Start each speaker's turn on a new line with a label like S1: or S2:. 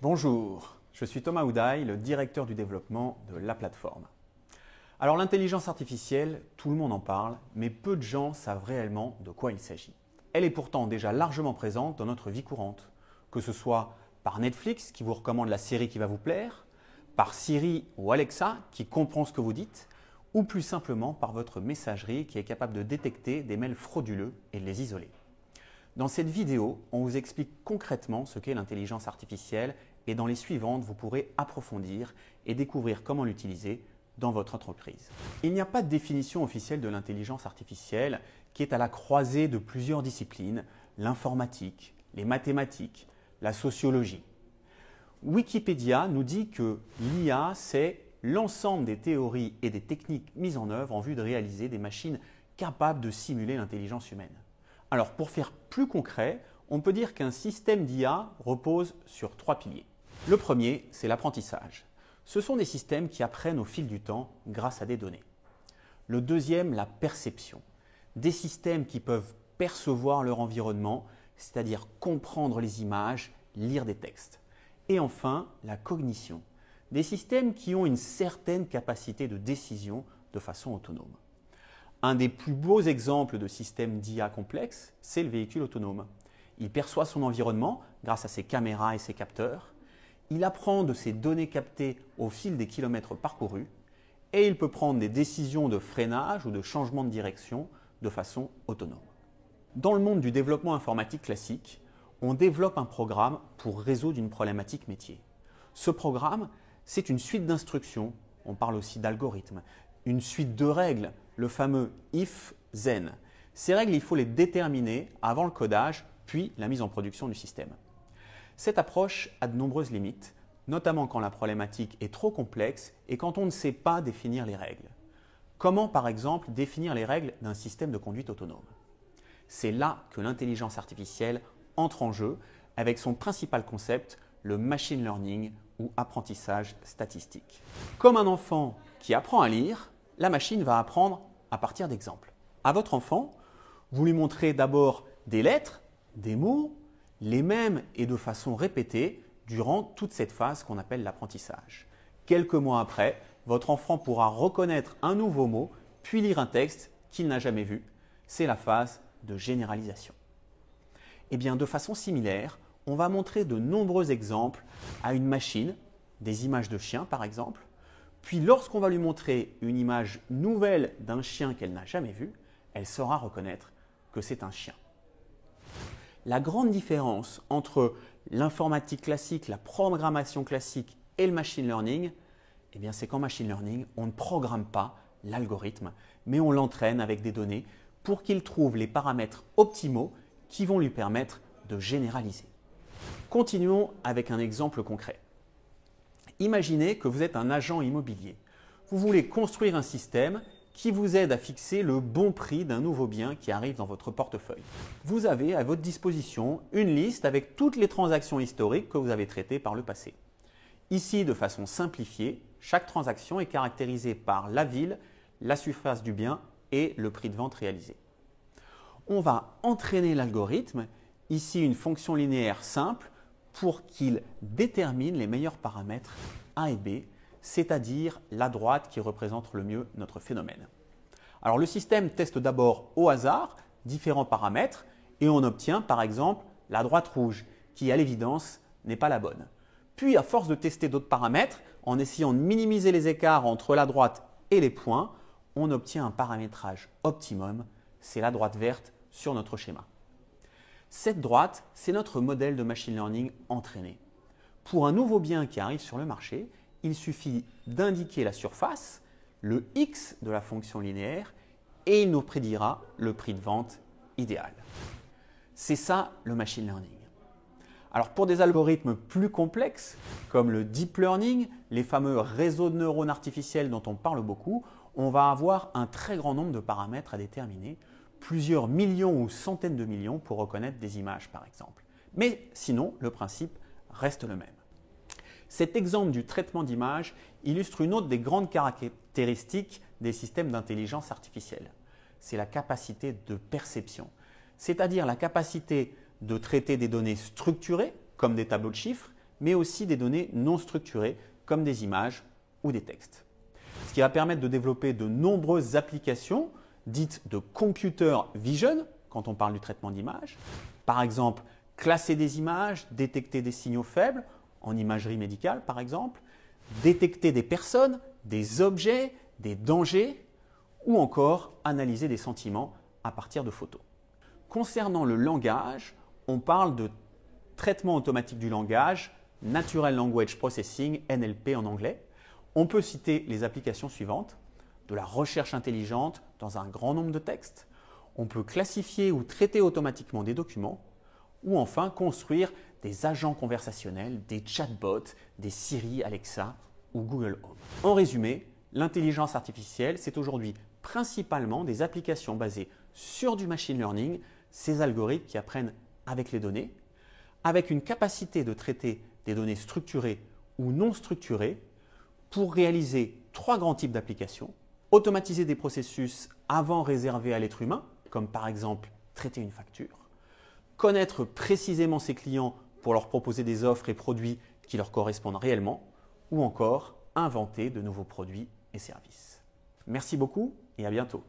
S1: Bonjour, je suis Thomas Houdaille, le directeur du développement de la plateforme. Alors l'intelligence artificielle, tout le monde en parle, mais peu de gens savent réellement de quoi il s'agit. Elle est pourtant déjà largement présente dans notre vie courante, que ce soit par Netflix qui vous recommande la série qui va vous plaire, par Siri ou Alexa qui comprend ce que vous dites, ou plus simplement par votre messagerie qui est capable de détecter des mails frauduleux et de les isoler. Dans cette vidéo, on vous explique concrètement ce qu'est l'intelligence artificielle et dans les suivantes, vous pourrez approfondir et découvrir comment l'utiliser dans votre entreprise. Il n'y a pas de définition officielle de l'intelligence artificielle qui est à la croisée de plusieurs disciplines, l'informatique, les mathématiques, la sociologie. Wikipédia nous dit que l'IA, c'est l'ensemble des théories et des techniques mises en œuvre en vue de réaliser des machines capables de simuler l'intelligence humaine. Alors, pour faire plus concret, on peut dire qu'un système d'IA repose sur 3 piliers. Le premier, c'est l'apprentissage. Ce sont des systèmes qui apprennent au fil du temps grâce à des données. Le deuxième, la perception. Des systèmes qui peuvent percevoir leur environnement, c'est-à-dire comprendre les images, lire des textes. Et enfin, la cognition. Des systèmes qui ont une certaine capacité de décision de façon autonome. Un des plus beaux exemples de système d'IA complexe, c'est le véhicule autonome. Il perçoit son environnement grâce à ses caméras et ses capteurs. Il apprend de ces données captées au fil des kilomètres parcourus et il peut prendre des décisions de freinage ou de changement de direction de façon autonome. Dans le monde du développement informatique classique, on développe un programme pour résoudre une problématique métier. Ce programme, c'est une suite d'instructions, on parle aussi d'algorithmes, une suite de règles, le fameux if, then. Ces règles, il faut les déterminer avant le codage, puis la mise en production du système. Cette approche a de nombreuses limites, notamment quand la problématique est trop complexe et quand on ne sait pas définir les règles. Comment, par exemple, définir les règles d'un système de conduite autonome? C'est là que l'intelligence artificielle entre en jeu avec son principal concept, le machine learning ou apprentissage statistique. Comme un enfant qui apprend à lire, la machine va apprendre à partir d'exemples. À votre enfant, vous lui montrez d'abord des lettres, des mots, les mêmes et de façon répétée durant toute cette phase qu'on appelle l'apprentissage. Quelques mois après, votre enfant pourra reconnaître un nouveau mot, puis lire un texte qu'il n'a jamais vu. C'est la phase de généralisation. Eh bien, de façon similaire, on va montrer de nombreux exemples à une machine, des images de chiens par exemple, puis lorsqu'on va lui montrer une image nouvelle d'un chien qu'elle n'a jamais vu, elle saura reconnaître que c'est un chien. La grande différence entre l'informatique classique, la programmation classique et le machine learning, eh bien, c'est qu'en machine learning, on ne programme pas l'algorithme, mais on l'entraîne avec des données pour qu'il trouve les paramètres optimaux qui vont lui permettre de généraliser. Continuons avec un exemple concret. Imaginez que vous êtes un agent immobilier. Vous voulez construire un système qui vous aide à fixer le bon prix d'un nouveau bien qui arrive dans votre portefeuille. Vous avez à votre disposition une liste avec toutes les transactions historiques que vous avez traitées par le passé. Ici, de façon simplifiée, chaque transaction est caractérisée par la ville, la surface du bien et le prix de vente réalisé. On va entraîner l'algorithme, ici une fonction linéaire simple, pour qu'il détermine les meilleurs paramètres A et B, c'est-à-dire la droite qui représente le mieux notre phénomène. Alors le système teste d'abord au hasard différents paramètres et on obtient par exemple la droite rouge qui à l'évidence n'est pas la bonne. Puis à force de tester d'autres paramètres, en essayant de minimiser les écarts entre la droite et les points, on obtient un paramétrage optimum, c'est la droite verte sur notre schéma. Cette droite, c'est notre modèle de machine learning entraîné. Pour un nouveau bien qui arrive sur le marché, il suffit d'indiquer la surface, le X de la fonction linéaire, et il nous prédira le prix de vente idéal. C'est ça le machine learning. Alors pour des algorithmes plus complexes, comme le deep learning, les fameux réseaux de neurones artificiels dont on parle beaucoup, on va avoir un très grand nombre de paramètres à déterminer, plusieurs millions ou centaines de millions pour reconnaître des images par exemple. Mais sinon, le principe reste le même. Cet exemple du traitement d'images illustre une autre des grandes caractéristiques des systèmes d'intelligence artificielle. C'est la capacité de perception, c'est-à-dire la capacité de traiter des données structurées, comme des tableaux de chiffres, mais aussi des données non structurées comme des images ou des textes. Ce qui va permettre de développer de nombreuses applications dites de computer vision quand on parle du traitement d'images. Par exemple, classer des images, détecter des signaux faibles en imagerie médicale par exemple, détecter des personnes, des objets, des dangers ou encore analyser des sentiments à partir de photos. Concernant le langage, on parle de traitement automatique du langage, Natural Language Processing, NLP en anglais. On peut citer les applications suivantes, de la recherche intelligente dans un grand nombre de textes, on peut classifier ou traiter automatiquement des documents, ou enfin construire des agents conversationnels, des chatbots, des Siri, Alexa ou Google Home. En résumé, l'intelligence artificielle, c'est aujourd'hui principalement des applications basées sur du machine learning, ces algorithmes qui apprennent avec les données, avec une capacité de traiter des données structurées ou non structurées pour réaliser 3 grands types d'applications. Automatiser des processus avant réservés à l'être humain, comme par exemple traiter une facture. Connaître précisément ses clients pour leur proposer des offres et produits qui leur correspondent réellement. Ou encore inventer de nouveaux produits et services. Merci beaucoup et à bientôt.